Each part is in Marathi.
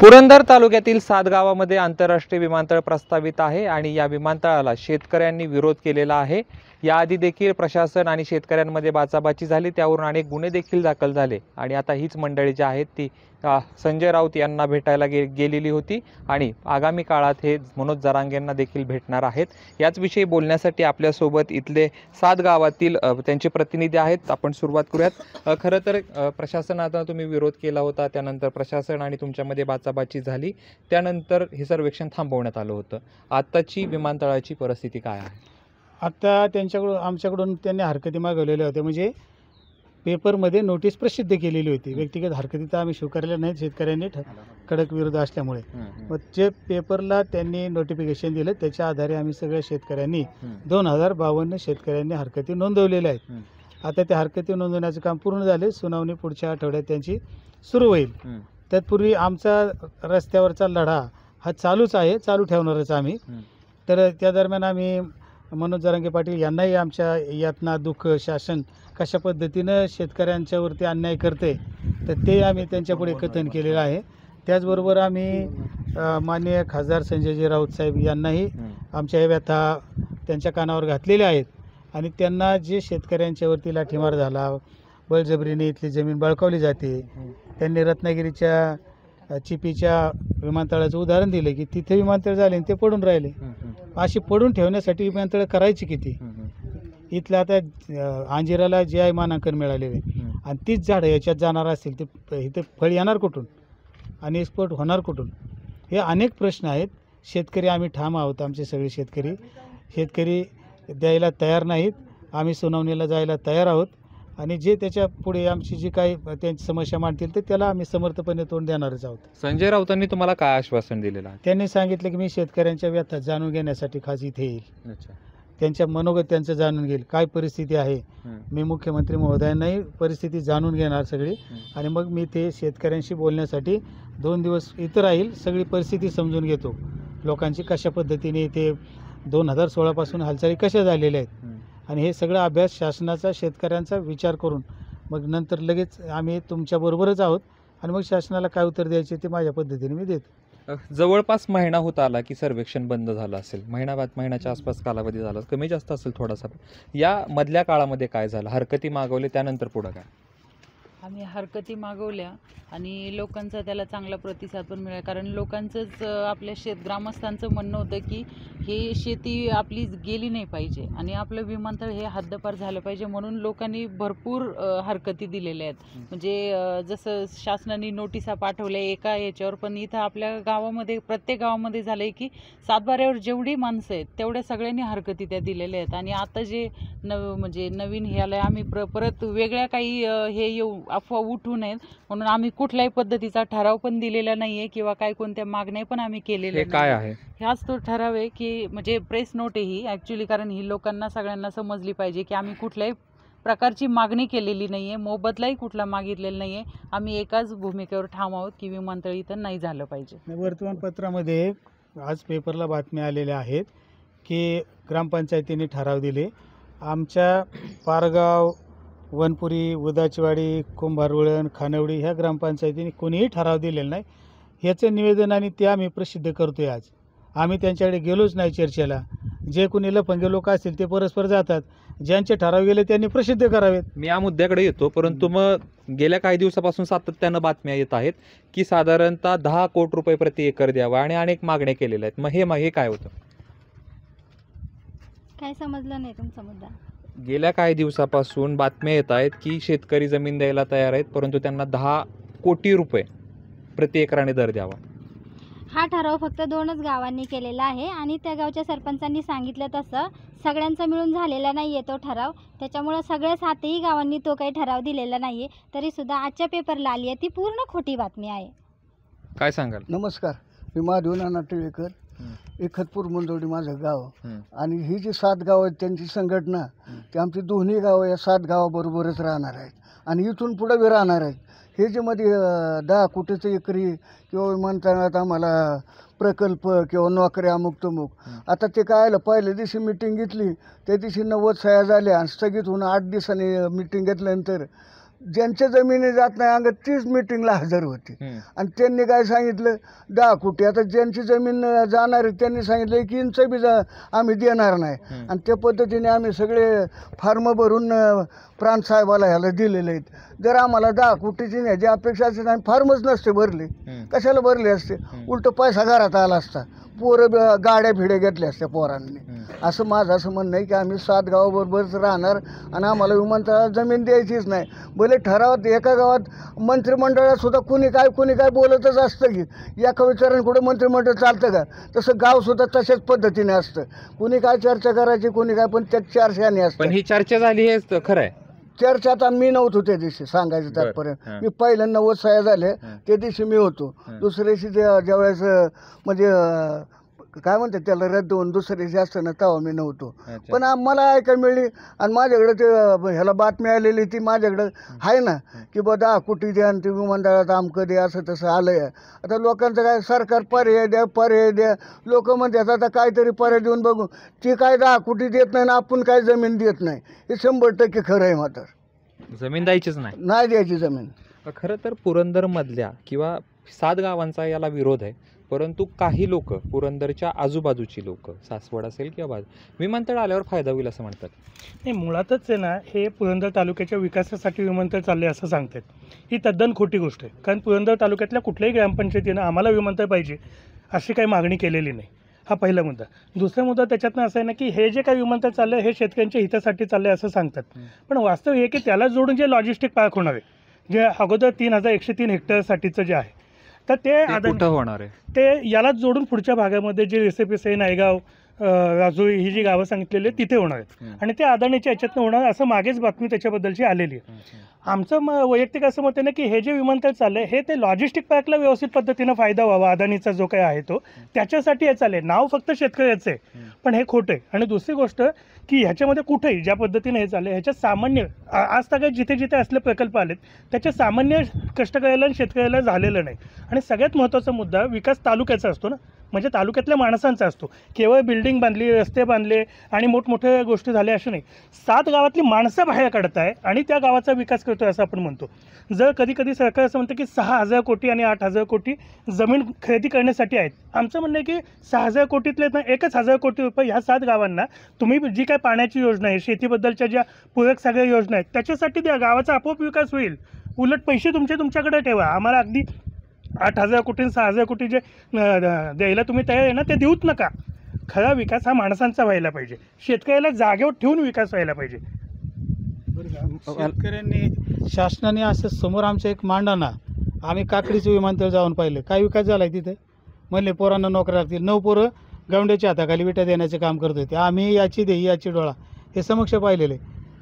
पुरंदर तालुक्यातील 7 गावांमध्ये आंतरराष्ट्रीय विमानतळ प्रस्तावित आहे आणि या विमानतळाला शेतकऱ्यांनी विरोध केलेला आहे। याआधी देखील प्रशासन आणि शेतकऱ्यांमध्ये बाचाबाची झाली, त्यावरून अनेक गुन्हे देखील दाखल झाले आणि आता हीच मंडळी जी आहेत ती संजय राऊत यांना भेटायला गेलेली होती आणि आगामी काळात हे मनोज जरांगेंना देखील भेटणार आहेत। याच विषयी बोलण्यासाठी आपल्या सोबत इथले 7 गावातील त्यांचे प्रतिनिधी आहेत। आपण सुरुवात करूयात। खरं तर प्रशासनाचा तुम्ही विरोध केला होता, त्यानंतर प्रशासन आणि तुमच्यामध्ये बाचाबाची झाली, त्यानंतर हे सर्वेक्षण थांबवण्यात आलं होतं। आताची विमानतळाची परिस्थिती काय आहे? आता आमच्याकडून त्यांनी हरकती मागवलेल्या होत्या, म्हणजे पेपरमध्ये नोटीस प्रसिद्ध केलेली होती। व्यक्तिगत हरकती तर आम्ही स्वीकारल्या नाहीत, शेतकऱ्यांनी कडक विरोध असल्यामुळे। मग जे पेपरला त्यांनी नोटिफिकेशन दिलं त्याच्या आधारे आम्ही सगळ्या शेतकऱ्यांनी 2052 शेतकऱ्यांनी हरकती नोंदवलेल्या आहेत। आता त्या हरकती नोंदवण्याचं काम पूर्ण झाले, सुनावणी पुढच्या आठवड्यात त्यांची सुरू होईल। तत्पूर्वी आमचा रस्त्यावरचा लढा हा चालूच आहे, चालू ठेवणारच आम्ही। तर त्या दरम्यान आम्ही मनोज जरांगे पाटील यांनाही आमच्या यातना दुःख शासन कशा पद्धतीनं शेतकऱ्यांच्यावरती अन्याय करते तर ते आम्ही त्यांच्यापुढे कथन केलेलं आहे। त्याचबरोबर आम्ही माननीय खासदार संजयजी राऊत साहेब यांनाही आमच्या या व्यथा त्यांच्या कानावर घातलेल्या आहेत आणि त्यांना जे शेतकऱ्यांच्यावरती लाठीमार झाला, बळजबरीने इथली जमीन बळकावली जाते, त्यांनी रत्नागिरीच्या चिपीच्या विमानतळाचं उदाहरण दिलं की तिथे विमानतळ झाले आणि ते पडून राहिले। अशी पडून ठेवण्यासाठी विमानतळ करायची किती? इथलं आता अंजिराला जे आहे मानांकन मिळालेले आणि तीच झाडं याच्यात जाणार असतील ते इथे फळ येणार कुठून आणि एक्सपोर्ट होणार कुठून? हे अनेक प्रश्न आहेत। शेतकरी आम्ही ठाम आहोत, आमचे सगळे शेतकरी द्यायला तयार नाहीत। आम्ही सुनावणीला जायला तयार आहोत आणि जे त्याच्या पुढे आमची जी काही त्यांची समस्या मांडतील तर त्याला आम्ही समर्थपणे तोंड देणारच आहोत। संजय राऊतांनी तुम्हाला काय आश्वासन दिलेलं आहे? त्यांनी सांगितलं की मी शेतकऱ्यांच्या व्यथा जाणून घेण्यासाठी खास इथे येईल। त्यांच्या मनोगत त्यांचं जाणून घेईल, काय परिस्थिती आहे। मी मुख्यमंत्री महोदयांनाही परिस्थिती जाणून घेणार सगळी आणि मग मी ते शेतकऱ्यांशी बोलण्यासाठी 2 दिवस इथं राहील, सगळी परिस्थिती समजून घेतो। लोकांची कशा पद्धतीने ते 2016 पासून हालचाली कशा झालेल्या आहेत आणि हे सगळा अभ्यास शासनाचा शेतकऱ्यांचा विचार करून मग नंतर लगेच आम्ही तुमच्याबरोबरच आहोत आणि मग शासनाला काय उत्तर द्यायचे ते माझ्या पद्धतीने मी देतो। जवळपास महिना होत आला की सर्वेक्षण बंद झालं असेल, महिन्याच्या आसपास कालावधी झाला, कमी जास्त असेल थोडासा। या मधल्या काळामध्ये काय झालं? हरकती मागवले, त्यानंतर पुढं काय? आम्ही हरकती मागवल्या आणि लोकांचा त्याला चांगला प्रतिसाद पण मिळाला, कारण लोकांचंच आपल्या ग्रामस्थांचं म्हणणं होतं की हे शेती आपली गेली नाही पाहिजे आणि आपलं विमानतळ हे हद्दपार झालं पाहिजे, म्हणून लोकांनी भरपूर हरकती दिलेल्या आहेत। म्हणजे जसं शासनाने नोटिसा पाठवल्या एका याच्यावर, पण इथं आपल्या गावामध्ये प्रत्येक गावामध्ये झालं आहे की सातबाऱ्यावर जेवढी माणसं आहेत तेवढ्या सगळ्यांनी हरकती त्या दिलेल्या आहेत। आणि आता जे म्हणजे नवीन हे आलं आहे, आम्ही परत वेगळ्या काही हे अफवा उठू नयेत म्हणून आम्ही कुठल्याही पद्धतीचा ठराव पण दिलेला नाही आहे किंवा काय कोणत्या मागण्या पण आम्ही केलेल्या नाही। काय आहे ह्याच तो ठराव आहे की म्हणजे प्रेस नोट आहे ही ॲक्च्युली, कारण ही लोकांना सगळ्यांना समजली पाहिजे की आम्ही कुठल्याही प्रकारची मागणी केलेली नाही आहे, मोबदलाही कुठला मागितलेला नाही आहे। आम्ही एकाच भूमिकेवर ठाम आहोत की विमानतळ इथं नाही झालं पाहिजे। वर्तमानपत्रामध्ये आज पेपरला बातम्या आलेल्या आहेत की ग्रामपंचायतीने ठराव दिले। आमच्या पारगाव, वनपुरी, उदाचीवाडी, कुंभारवळण, खानवडी ह्या ग्रामपंचायतीने कोणीही ठराव दिलेला नाही। ह्याचं निवेदन आणि ते आम्ही प्रसिद्ध करतोय आज। आम्ही त्यांच्याकडे गेलोच नाही चर्चेला। जे कोणी लफंगे लोक असतील ते परस्पर जातात, ज्यांचे ठराव गेले त्यांनी प्रसिद्ध करावेत। मी या मुद्द्याकडे येतो, परंतु मग गेल्या काही दिवसापासून सातत्यानं बातम्या येत आहेत की साधारणतः 10 कोटी रुपये प्रति एकर द्यावा आणि अनेक मागण्या केलेल्या आहेत। मग हे काय होतं? काय समजलं नाही तुमचा मुद्दा? गेल्या काही दिवसापासून बातम्या येत आहेत की शेतकरी जमीन द्यायला तयार आहेत, परंतु त्यांना 10 कोटी रुपये प्रति एकराने दर द्यावा। हा ठराव फक्त 2च गावांनी केलेला आहे आणि त्या गावच्या सरपंचांनी सांगितलं तसं सगळ्यांचा मिळून झालेला नाही आहे तो ठराव। त्याच्यामुळं सगळ्या 7ही गावांनी तो काही ठराव दिलेला नाही आहे, तरीसुद्धा आजच्या पेपरला आली आहे ती पूर्ण खोटी बातमी आहे। काय सांगाल? नमस्कार, मी महादेव नाना टिळेकर, एकतपूर मुंदवडी माझं गाव आणि ही जी 7 गावं आहेत त्यांची संघटना ती आमची दोन्ही गावं या 7 गावाबरोबरच राहणार आहेत आणि इथून पुढे बी राहणार आहेत। हे जे मध्ये 10 कोटीचं एकरी किंवा विमानतळात आम्हाला प्रकल्प किंवा नोकऱ्या अमुक तमुक, आता ते काय आलं, पहिल्या दिवशी मिटिंग घेतली त्या दिवशी 90 सह्या झाल्या आणि स्थगित होऊन 8 दिवसांनी मिटिंग घेतल्यानंतर ज्यांच्या जमिनी जात नाही अंग तीच मिटिंगला हजर होती. आणि त्यांनी काय सांगितलं 10 कोटी. आता ज्यांची जमीन जाणार आहे त्यांनी सांगितलं 1 इंच बी आम्ही देणार नाही. आणि त्या पद्धतीने आम्ही सगळे फॉर्म भरून प्रांतसाहेबाला ह्याला दिलेले आहेत. जर आम्हाला 10 कोटीची न्यायची अपेक्षा असेल आम्ही फॉर्मच नसते भरले, कशाला भरले असते, उलट पैसा घरात आला असता, पोरं गाड्या फिड्या घेतल्या असत्या पोरांनी. असं माझं असं म्हणणं आहे की आम्ही 7 गावाबरोबरच राहणार आणि आम्हाला विमानतळाला जमीन द्यायचीच नाही. भले ठरावात एका गावात मंत्रिमंडळात सुद्धा कुणी काय बोलतच असतं की एका विचारांकडे मंत्रिमंडळ चालतं का, तसं गावसुद्धा तशाच पद्धतीने असतं. कुणी काय चर्चा करायची कुणी काय, पण त्यात चर्चाने असतं. पण ही चर्चा झाली हे खरं आहे. चर्चेत मी नव्हतो त्या दिवशी, सांगायचं तात्पर्य मी पहिल्या 90 सह्या झाले त्या दिवशी मी होतो. दुसऱ्या दिवशी ज्यावेळेस म्हणजे काय म्हणतात त्याला रद्द होऊन दुसऱ्या दिवशी असतं ना तेव्हा मी नव्हतो. पण मला ऐकायला मिळली आणि माझ्याकडे ते ह्याला बातमी आलेली ती माझ्याकडं आहे ना की 10 कोटी द्या आणि ते विमानतळात आमकं द्या असं तसं आलंय. आता लोकांचं काय सरकार पर्याय द्या लोक म्हणतात आता काहीतरी पर्याय देऊन बघू. ती काय 10 कोटी देत नाही ना आपण काय जमीन देत नाही, हे 100% खरं आहे. मात्र जमीन द्यायचीच नाही द्यायची जमीन. खरं तर पुरंदरमधल्या किंवा 7 गावांचा याला विरोध आहे, परंतु काही लोक पुरंदरच्या आजूबाजूची लोक, सासवड असेल किंवा विमानतळ आल्यावर फायदा होईल असं म्हणतात. नाही, मुळातच आहे ना, हे पुरंदर तालुक्याच्या विकासासाठी विमानतळ चालले असं सांगतात. ही तद्दन खोटी गोष्ट आहे. कारण पुरंदर तालुक्यातल्या कुठल्याही ग्रामपंचायतीनं आम्हाला विमानतळ पाहिजे अशी काही मागणी केलेली नाही. हा पहिला मुद्दा. दुसरा मुद्दा त्याच्यातनं असं आहे ना की हे जे काही विमानतळ चाललं हे शेतकऱ्यांच्या हितासाठी चाललं आहे असं सांगतात. पण वास्तव हे की त्याला जोडून जे लॉजिस्टिक पार्क होणार आहे, जे अगोदर 3103 हेक्टरसाठीचं जे आहे, तर ते कुठं होणार आहे, ते यालाच जोडून पुढच्या भागामध्ये जे रेसिपी नायगाव, राजुरी ही जी गावं सांगितलेली आहेत तिथे होणार आहेत. आणि ते अदानीच्या याच्यातनं होणार असं मागेच बातमी त्याच्याबद्दलची आलेली आहे. आमचं वैयक्तिक असं मत आहे ना की हे जे विमानतळ चाललं आहे हे ते लॉजिस्टिक पार्कला व्यवस्थित पद्धतीनं फायदा व्हावा, अदानीचा जो काही आहे तो, त्याच्यासाठी हे चाललं आहे. नाव फक्त शेतकऱ्याचं आहे, पण हे खोटं आहे. आणि दुसरी गोष्ट की ह्याच्यामध्ये कुठेही ज्या पद्धतीने हे चाललं आहे ह्याच्यात सामान्य आज तक जिथे जिथे असले प्रकल्प आलेत त्याच्या सामान्य कष्टकऱ्याला आणि शेतकऱ्याला झालेलं नाही. आणि सगळ्यात महत्त्वाचा मुद्दा विकास तालुक्याचा असतो ना, म्हणजे तालुक्यातल्या माणसांचा असतो. केवळ बिल्डिंग बांधली, रस्ते बांधले आणि मोठमोठ्या गोष्टी झाल्या अशा नाही. 7 गावातली माणसं बाहेर काढत आहे आणि त्या गावाचा विकास करतो असं आपण म्हणतो. जर कधी सरकार असं म्हणतं की 6,000 कोटी आणि 8,000 कोटी जमीन खरेदी करण्यासाठी आहेत, आमचं म्हणणं आहे की 6,000 कोटीतले ना 1,000 कोटी रुपये ह्या 7 गावांना तुम्ही जी काय पाण्याची योजना आहे, शेतीबद्दलच्या ज्या पूरक सगळ्या योजना आहेत त्याच्यासाठी द्या. गावाचा आपोआप विकास होईल. उलट पैसे तुमच्याकडे ठेवा. आम्हाला अगदी 8,000 कोटी 6,000 कोटी जे द्यायला तुम्ही तयार आहे ना ते देऊच नका. खरा विकास हा माणसांचा व्हायला पाहिजे, शेतकऱ्याला जागेवर ठेवून विकास व्हायला पाहिजे. शेतकऱ्यांनी शासनाने असं समोर आमच्या एक मांडाना आम्ही काकडीचं विमानतळ जाऊन पाहिलं, काय विकास झाला आहे तिथे. म्हणले पोरांना नोकऱ्या लागतील, 9 पोरं गवंड्याच्या हाताखाली विटा देण्याचे काम करत होते. आम्ही याची डोळा हे समक्ष पाहिलेले.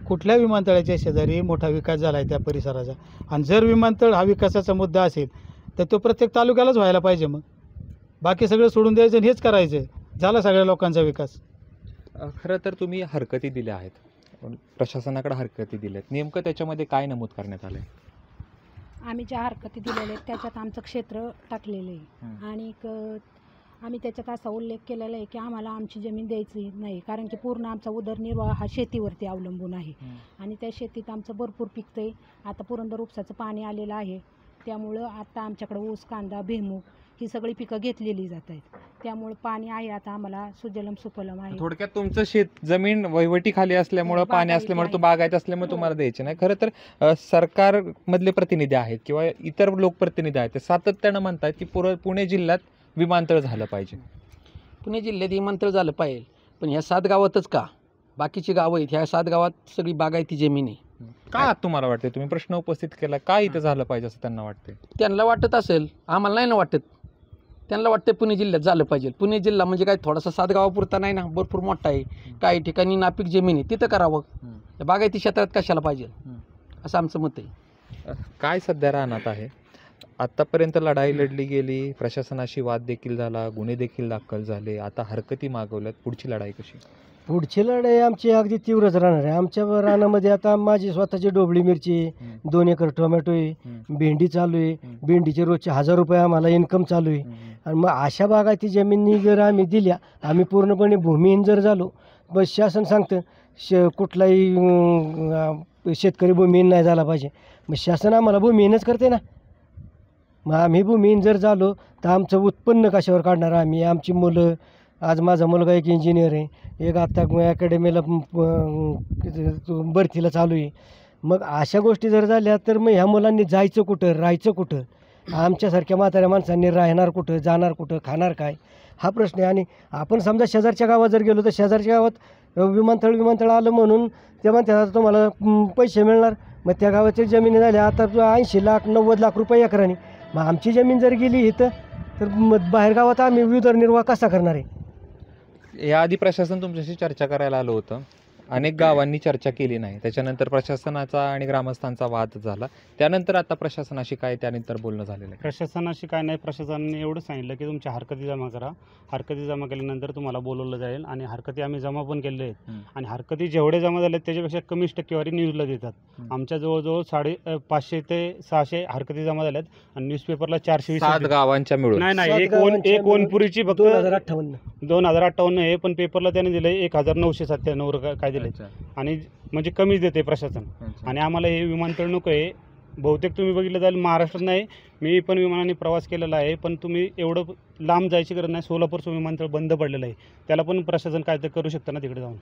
कुठल्या विमानतळाच्या शेजारी मोठा विकास झाला आहे त्या परिसराचा. आणि जर विमानतळ हा विकासाचा मुद्दा असेल तर तो प्रत्येक तालुक्यालाच व्हायला पाहिजे. मग बाकी सगळं सोडून द्यायचं आणि हेच करायचं, झाला सगळ्या लोकांचा विकास. खरं तर तुम्ही हरकती दिल्या आहेत, प्रशासनाकडे हरकती दिल्या आहेत, नेमकं त्याच्यामध्ये काय नमूद करण्यात आलं आहे? आम्ही ज्या हरकती दिलेल्या आहेत त्याच्यात आमचं क्षेत्र टाकलेलं आहे. आणि आम्ही त्याच्यात असा उल्लेख केलेला आहे की आम्हाला आमची जमीन द्यायची नाही, कारण की पूर्ण आमचा उदरनिर्वाह हा शेतीवरती अवलंबून आहे. आणि त्या शेतीत आमचं भरपूर पिकतं आहे. आता पुरंदर उपसाचं पाणी आलेलं आहे, त्यामुळं आता आमच्याकडं ऊस, कांदा, भुईमूग ही सगळी पिकं घेतलेली जात आहेत. त्यामुळे पाणी आहे आता आम्हाला सुजलम सुफलम आहे. थोडक्यात तुमचं शेत जमीन वहिवटी खाली असल्यामुळं, पाणी असल्यामुळे, तो बागायत असल्यामुळे तुम्हाला द्यायचे नाही. खरं तर सरकारमधले प्रतिनिधी आहेत किंवा इतर लोकप्रतिनिधी आहेत ते सातत्यानं म्हणतात की पुणे जिल्ह्यात विमानतळ झालं पाहिजे. पुणे जिल्ह्यात विमानतळ झालं पाहिजे, पण ह्या 7 गावातच का? बाकीची गावं आहेत, ह्या 7 गावात सगळी बागायती जमीन आहे. का तुम्हाला वाटते, तुम्ही प्रश्न उपस्थित केला, का इथं झालं पाहिजे असं त्यांना वाटते? त्यांना वाटत असेल, आम्हाला नाही ना वाटत. त्यांना वाटतं पुणे जिल्ह्यात झालं पाहिजे. पुणे जिल्हा म्हणजे काय थोडासा 7 गावापुरता नाही ना, भरपूर मोठा आहे. काही ठिकाणी नापीक जमीन आहे, तिथं करावं. बागायती क्षेत्रात कशाला पाहिजे असं आमचं मत आहे. काय सध्या राहण्यात आहे? आत्तापर्यंत लढाई लढली गेली, प्रशासनाशी वाद देखील झाला, गुन्हे देखील दाखल झाले, आता हरकती मागवल्यात. पुढची लढाई कशी? पुढची लढाई आमची अगदी तीव्रच राहणार आहे. आमच्या रानामध्ये आता माझी स्वतःची डोबळी मिरची, 2 एकर टोमॅटो आहे, भेंडी चालू आहे. भेंडीचे रोजचे 1,000 रुपये आम्हाला इन्कम चालू आहे. आणि मग अशा बागायती जमिनी जर आम्ही दिल्या, आम्ही पूर्णपणे भूमिहीन जर झालो, बस शासन सांगतं कुठलाही शेतकरी भूमिहीन नाही झाला पाहिजे. मग शासन आम्हाला भूमिहीनच करते ना. मग आम्ही भूमिहीन जर झालो तर आमचं उत्पन्न कशावर काढणार आम्ही? आमची मुलं, आज माझा मुलगा एक इंजिनियर आहे, एक आत्ता अकॅडमीला भरतीला चालू आहे. मग अशा गोष्टी जर झाल्या तर मग ह्या मुलांनी जायचं कुठं, राहायचं कुठं? आमच्यासारख्या म्हाताऱ्या माणसांनी राहणार कुठं, जाणार कुठं, खाणार काय, हा प्रश्न आहे. आणि आपण समजा शेजारच्या गावात जर गेलो तर शेजारच्या गावात विमानतळ आलं म्हणून ते म्हणतात आता तुम्हाला पैसे मिळणार. मग त्या गावाच्या जमिनी झाल्या आता 80 लाख 90 लाख रुपये एकराने. मग आमची जमीन जर गेली इथं तर मग बाहेर गावात आम्ही उदरनिर्वाह कसा करणार आहे? याआधी प्रशासन तुमच्याशी चर्चा करायला आलं होतं, अनेक गावांनी चर्चा केली नाही, त्याच्यानंतर प्रशासनाचा आणि ग्रामस्थांचा वाद झाला, त्यानंतर आता प्रशासनाशी काय त्यानंतर बोलणं झालेलं आहे? प्रशासनाशी काय नाही, प्रशासनाने एवढं सांगितलं की तुमच्या हरकती जमा करा, हरकती जमा केल्यानंतर तुम्हाला बोलवलं जाईल. आणि हरकती आम्ही जमा पण केले आहेत. आणि हरकती जेवढे जमा झाले त्याच्यापेक्षा कमीच टक्केवारी न्यूजला देतात. आमच्या जवळजवळ 550 ते 600 हरकती जमा झाल्यात आणि न्यूजपेपरला 420. 7 गावांच्या मिळून नाही, एक ओनपुरीची फक्त 2058 आहे, पण पेपरला त्याने दिले 1997 काय दिले. आणि म्हणजे कमीच देते प्रशासन. आणि आम्हाला हे विमानतळ नको आहे. बहुतेक तुम्ही बघितलं जाईल महाराष्ट्रात नाही, मी पण विमानाने प्रवास केलेला आहे, पण तुम्ही एवढं लांब जायची गरज नाही. सोलापूरचं विमानतळ बंद पडलेलं आहे, त्याला पण प्रशासन काय तर करू शकतं ना तिकडे जाऊन.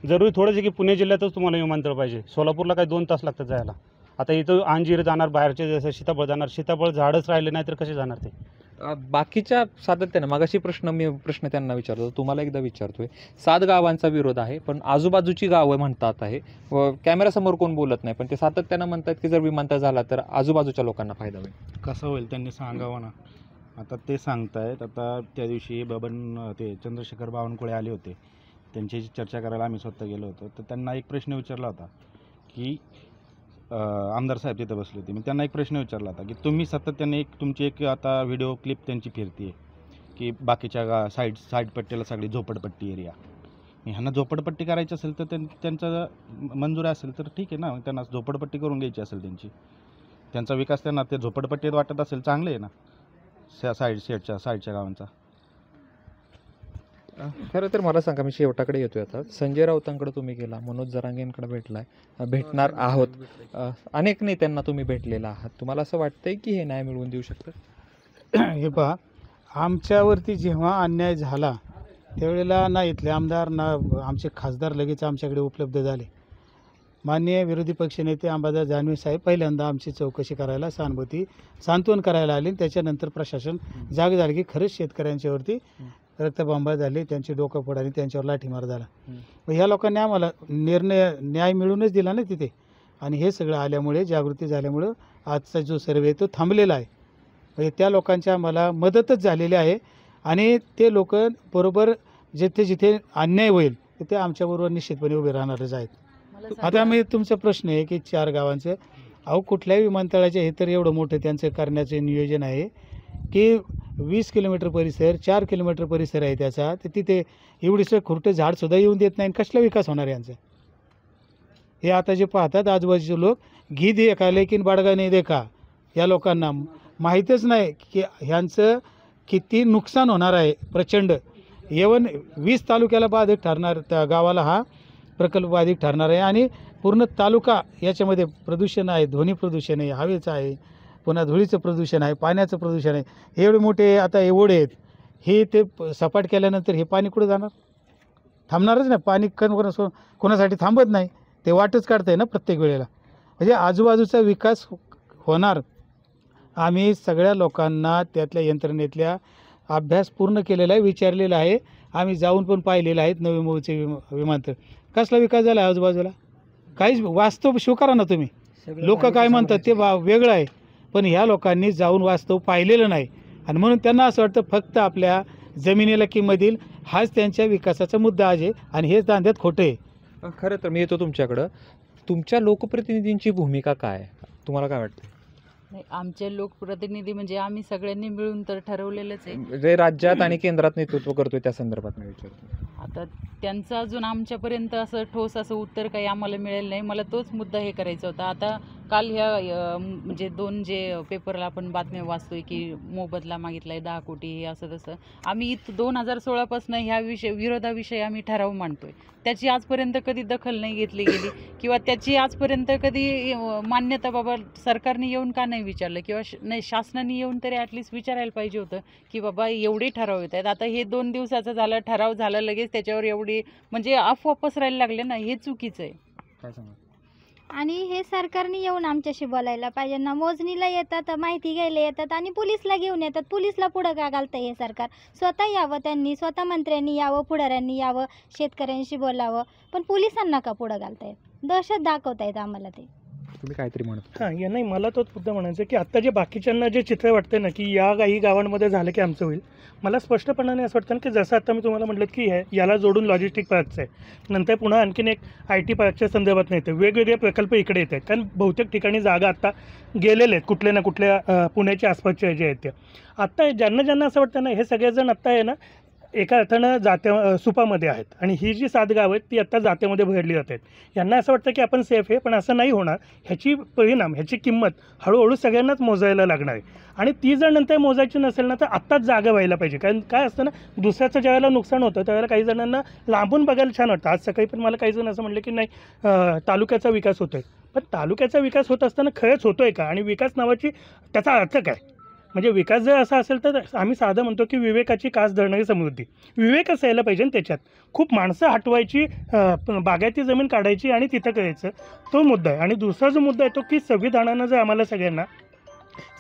जरूरी थोडंच की पुणे जिल्ह्यातच तुम्हाला विमानतळ पाहिजे, सोलापूरला काय 2 तास लागतात जायला. आता इथं अंजीर जाणार, बाहेरचे जसं सीताफळ जाणार, सीताफळ झाडच राहिले नाही तर कसे जाणार ते? बाकीच्या सातत्यानं मागाशी प्रश्न त्यांना विचारतो, तुम्हाला एकदा विचारतोय. 7 गावांचा विरोध आहे, पण आजूबाजूची गावं म्हणतात आहे, कॅमेरासमोर कोण बोलत नाही, पण ते सातत्यानं म्हणतात की जर विमानतळ झाला तर आजूबाजूच्या लोकांना फायदा होईल. कसं होईल त्यांनी सांगावं ना. आता ते सांगतायत. आता त्या दिवशी ते चंद्रशेखर बावनकुळे आले होते, त्यांच्याशी चर्चा करायला आम्ही स्वतः गेलो होतो. तर त्यांना एक प्रश्न विचारला होता की आमदार साहेब तिथं बसले होते, मी त्यांना एक प्रश्न विचारला होता की तुम्ही सातत्याने तुमची एक आता व्हिडिओ क्लिप त्यांची फिरते की बाकीच्या साईड पट्टीला सगळी झोपडपट्टी एरिया, ह्यांना झोपडपट्टी करायची असेल तर त्यांचा मंजूर असेल तर ठीक आहे ना, त्यांना झोपडपट्टी करून घ्यायची असेल, त्यांचा विकास त्यांना ते झोपडपट्टीत वाटत असेल, चांगले आहे ना साईडच्या गावांचा. खरं तर मला सांगा, मी शेवटाकडे येतोय आता. संजय राऊतांकडे तुम्ही गेला, मनोज जरांगेंकडे भेटणार आहोत, अनेक नेत्यांना तुम्ही भेटलेला आहात. तुम्हाला असं वाटतंय की हे न्याय मिळवून देऊ शकतं? हे पहा, आमच्यावरती जेव्हा अन्याय झाला त्यावेळेला ना इथले आमदार ना आमचे खासदार लगेच आमच्याकडे उपलब्ध झाले. माननीय विरोधी पक्षनेते अंबादास दानवे साहेब पहिल्यांदा आमची चौकशी करायला, सांत्वन करायला आले. त्याच्यानंतर प्रशासन जाग झाले की खरंच शेतकऱ्यांच्यावरती रक्तबंबाळ झाली, त्यांची डोकं फोडाली, त्यांच्यावर लाठीमार झाला. मग ह्या लोकांनी आम्हाला न्याय मिळूनच दिला ना तिथे. आणि हे सगळं आल्यामुळे, जागृती झाल्यामुळं आजचा जो सर्वे तो थांबलेला आहे. म्हणजे त्या लोकांच्या आम्हाला मदतच झालेली आहे. आणि ते लोक बरोबर जिथे अन्याय होईल ते आमच्याबरोबर निश्चितपणे उभे राहणारच आहेत. आता आम्ही तुमचा प्रश्न आहे की 4 गावांचं, अहो कुठल्याही विमानतळाचे हे तर एवढं मोठं त्यांचं करण्याचे नियोजन आहे की 20 किलोमीटर परिसर, 4 किलोमीटर परिसर आहे त्याचा, तर तिथे एवढीसं खुरटं झाडसुद्धा येऊन देत नाही. कसला विकास होणार यांचा? हे आता जे पाहतात आजूबाजूचे लोक, घी देखा लेकिन बडगा नाही देखा, या लोकांना माहीतच नाही की ह्यांचं किती नुकसान होणार आहे प्रचंड. 20 तालुक्याला बाधक ठरणार, त्या गावाला हा प्रकल्प बाधित ठरणार आहे. आणि पूर्ण तालुका याच्यामध्ये प्रदूषण आहे, ध्वनी प्रदूषण आहे, हवेचं आहे, पुन्हा धुळीचं प्रदूषण आहे, पाण्याचं प्रदूषण आहे. हे एवढे मोठे आता हे ओढे आहेत, हे ते सपाट केल्यानंतर हे पाणी कुठं जाणार? थांबणारच नाही. पाणी कोणासाठी थांबत नाही, ते वाटच काढतंय ना प्रत्येक वेळेला. म्हणजे आजूबाजूचा विकास होणार. आम्ही सगळ्या लोकांना त्यातल्या यंत्रणेतल्या अभ्यास पूर्ण केलेला आहे, विचारलेला आहे. आम्ही जाऊन पण पाहिलेलं आहेत नवी मुंबईचे विमानतळ. कसला विकास झाला आजूबाजूला? काहीच वास्तव स्वीकारा ना तुम्ही. लोक काय म्हणतात ते वेगळं आहे, पण ह्या लोकांनी जाऊन वास्तव पाहिलेलं नाही. आणि म्हणून त्यांना असं वाटतं फक्त आपल्या जमिनीला किंमत देईल, हाच त्यांच्या विकासाचा मुद्दा आहे. आणि हेच दांड्यात खोटं आहे. खरं तर मी येतो तुमच्याकडं. तुमच्या लोकप्रतिनिधींची भूमिका काय, तुम्हाला काय वाटतं? नाही, आमचे लोकप्रतिनिधी म्हणजे आम्ही सगळ्यांनी मिळून तर ठरवलेलंच आहे. जे राज्यात आणि केंद्रात नेतृत्व करतोय त्या संदर्भात मी विचारतो. आता त्यांचं अजून आमच्यापर्यंत असं ठोस असं उत्तर काही आम्हाला मिळेल नाही. मला तोच मुद्दा हे करायचा होता. आता काल ह्या म्हणजे 2 जे पेपरला आपण बातम्या वाचतोय की मोबदला मागितलाय 10 कोटी हे असं तसं, आम्ही 2016 पासून ह्या विरोधाविषयी आम्ही ठराव मांडतोय. त्याची आजपर्यंत कधी दखल नाही घेतली गेली किंवा त्याची आजपर्यंत कधी मान्यता बाबा सरकारने येऊन का नाही विचारलं किंवा नाही शासनाने येऊन तरी ॲटलिस्ट विचारायला पाहिजे होतं की बाबा एवढे ठराव येत आहेत. आता हे 2 दिवसाचं झालं, ठराव झाला लगेच त्याच्यावर एवढी म्हणजे अफवा पसरायला लागले ना, हे चुकीचं आहे. काय सांगा? आणि हे सरकारने येऊन आमच्याशी बोलायला पाहिजे ना. मोजणीला येतात, माहिती घ्यायला येतात आणि पोलिसला घेऊन येतात. पोलिसला पुढं का घालतं हे सरकार? स्वतः यावं, त्यांनी स्वतः मंत्र्यांनी यावं, पुढाऱ्यांनी यावं, शेतकऱ्यांशी बोलावं, पण पोलिसांना का पुढं घालतायत? दहशत दाखवतायत आम्हाला ते. तुम्ही काहीतरी म्हणत हां, या नाही, मला तोच मुद्दा म्हणायचं की आत्ता जे बाकीच्यांना जे चित्र वाटतं ना की या काही गावांमध्ये झालं की आमचं होईल, मला स्पष्टपणाने असं वाटतं की जसं आता मी तुम्हाला म्हटलं की याला जोडून लॉजिस्टिक पार्कचं आहे, नंतर पुन्हा आणखीन एक IT पार्कच्या संदर्भात नाही, तर वेगवेगळे प्रकल्प इकडे येत आहेत. कारण बहुतेक ठिकाणी जागा आत्ता गेलेले आहेत कुठल्या ना कुठल्या पुण्याच्या आसपासच्या जे आहेत त्या. आत्ता ज्यांना असं वाटतं ना हे सगळेजण आत्ता आहे ना एका अर्थानं सुपामध्ये आहेत आणि ही जी 7 गावं आहेत ती आत्ता जात्यामध्ये भरली जात आहेत. यांना असं वाटतं की आपण सेफ आहे, पण असं नाही होणार. ह्याची किंमत हळूहळू सगळ्यांनाच मोजायला लागणार आहे आणि ती जर नंतर मोजायची नसेल ना तर आत्ताच जागा व्हायला पाहिजे. कारण काय असतं ना, दुसऱ्याचं ज्यावेळेला नुकसान होतं त्यावेळेला काही जणांना लांबून बघायला छान वाटतं. आज सकाळी पण मला काही जण असं म्हटलं की नाही तालुक्याचा विकास होतो आहे, पण तालुक्याचा विकास होत असताना खरंच होतो आहे का? आणि विकास नावाची त्याचा अर्थ काय? म्हणजे विकास जर असा असेल तर आम्ही साधं म्हणतो की विवेकाची कास धरणारी समृद्धी. विवेक असायला पाहिजे त्याच्यात. खूप माणसं हटवायची, बागायती जमीन काढायची आणि तिथं करायचं, तो मुद्दा आहे. आणि दुसरा जो मुद्दा आहे तो की संविधानानं जर आम्हाला सगळ्यांना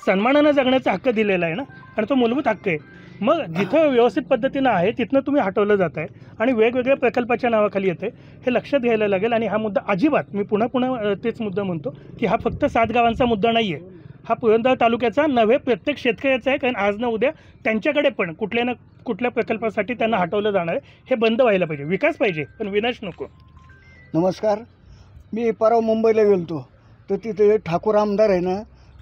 सन्मानानं जगण्याचा हक्क दिलेला आहे ना, आणि तो मूलभूत हक्क आहे, मग जिथं व्यवस्थित पद्धतीनं आहे तिथनं तुम्ही हटवलं जात आहे आणि वेगवेगळ्या प्रकल्पाच्या नावाखाली येते, हे लक्षात घ्यायला लागेल. आणि हा मुद्दा अजिबात, मी पुन्हा तेच मुद्दा म्हणतो की हा फक्त 7 गावांचा मुद्दा नाही आहे, हा पुरंदर तालुक्याचा नव्हे प्रत्येक शेतकऱ्याचा आहे. कारण आज ना उद्या त्यांच्याकडे पण कुठल्या ना कुठल्या प्रकल्पासाठी त्यांना हटवलं जाणार आहे. हे बंद व्हायला पाहिजे. विकास पाहिजे पण विनाश नको. नमस्कार. मी परवा मुंबईला गेलो तर तिथे ठाकूर आमदार आहे ना,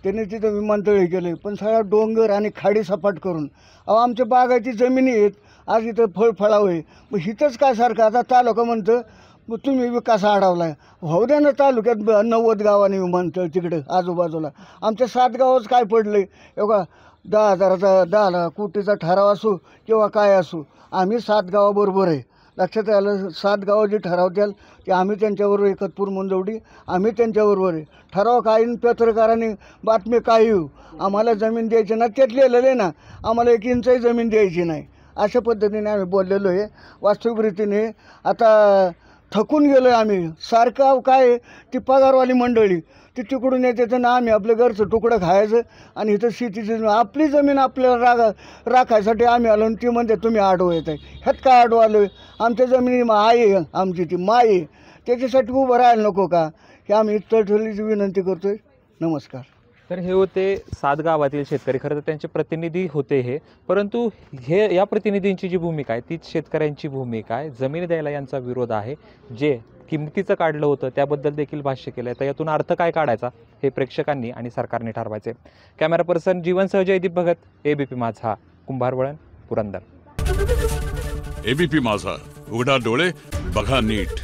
त्यांनी तिथं विमानतळ केलं, पण सगळा डोंगर आणि खाडी सपाट करून. आमच्या बागाची जमिनी आहेत, आज इथं फळफळावं आहे. मग हिथंच काय सारखं आता तालुका म्हणतं मग तुम्ही विकास अडवला आहे. होऊ द्या ना तालुक्यात 90 गावाने विमानतळ तिकडं आजूबाजूला. आमच्या 7 गावच काय पडलं आहे? एवढा 10 कोटीचा ठराव असो किंवा काय असो, आम्ही 7 गावाबरोबर आहे. लक्षात आलं? 7 गावं जे ठरावत्याल ते आम्ही त्यांच्याबरोबर, एकतपूर मुंजवडी आम्ही त्यांच्याबरोबर आहे. ठराव काही पत्रकारांनी बातमी काय येऊ, आम्हाला जमीन द्यायची ना, त्यात लिहिलेलं आहे ना, आम्हाला 1 इंचही जमीन द्यायची नाही. अशा पद्धतीने आम्ही बोललेलो आहे. वास्तविकरीतीने आता थकून गेलो आहे आम्ही. सारखं काय ती पगारवाली मंडळी ती तिकडून येते तर ना, आम्ही आपलं घरचं तुकडं खायचं आणि इथं शेतीची आपली जमीन आपल्याला राखायसाठी आम्ही आलो आणि ती म्हणते तुम्ही आडवं येत आहे. ह्यात काय आडवं आलो आहे? आमच्या जमिनी आहे, आमची ती माय आहे, त्याच्यासाठी उभं राहायला नको का? हे आम्ही तळतळीची विनंती करतो आहे. नमस्कार. तर हे होते 7 गावातील शेतकरी. खरं तर त्यांचे प्रतिनिधी होते हे, परंतु या प्रतिनिधींची जी भूमिका आहे तीच शेतकऱ्यांची भूमिका आहे. जमीन द्यायला यांचा विरोध आहे. जे किमतीचं काढलं होतं त्याबद्दल देखील भाष्य केलं आहे. तर यातून अर्थ काय काढायचा हे प्रेक्षकांनी आणि सरकारने ठरवायचे. कॅमेरा पर्सन जीवनसह जयदीप भगत, ABP माझा, कुंभारवळण, पुरंदर. ABP माझा, उघडा डोळे बघा नीट.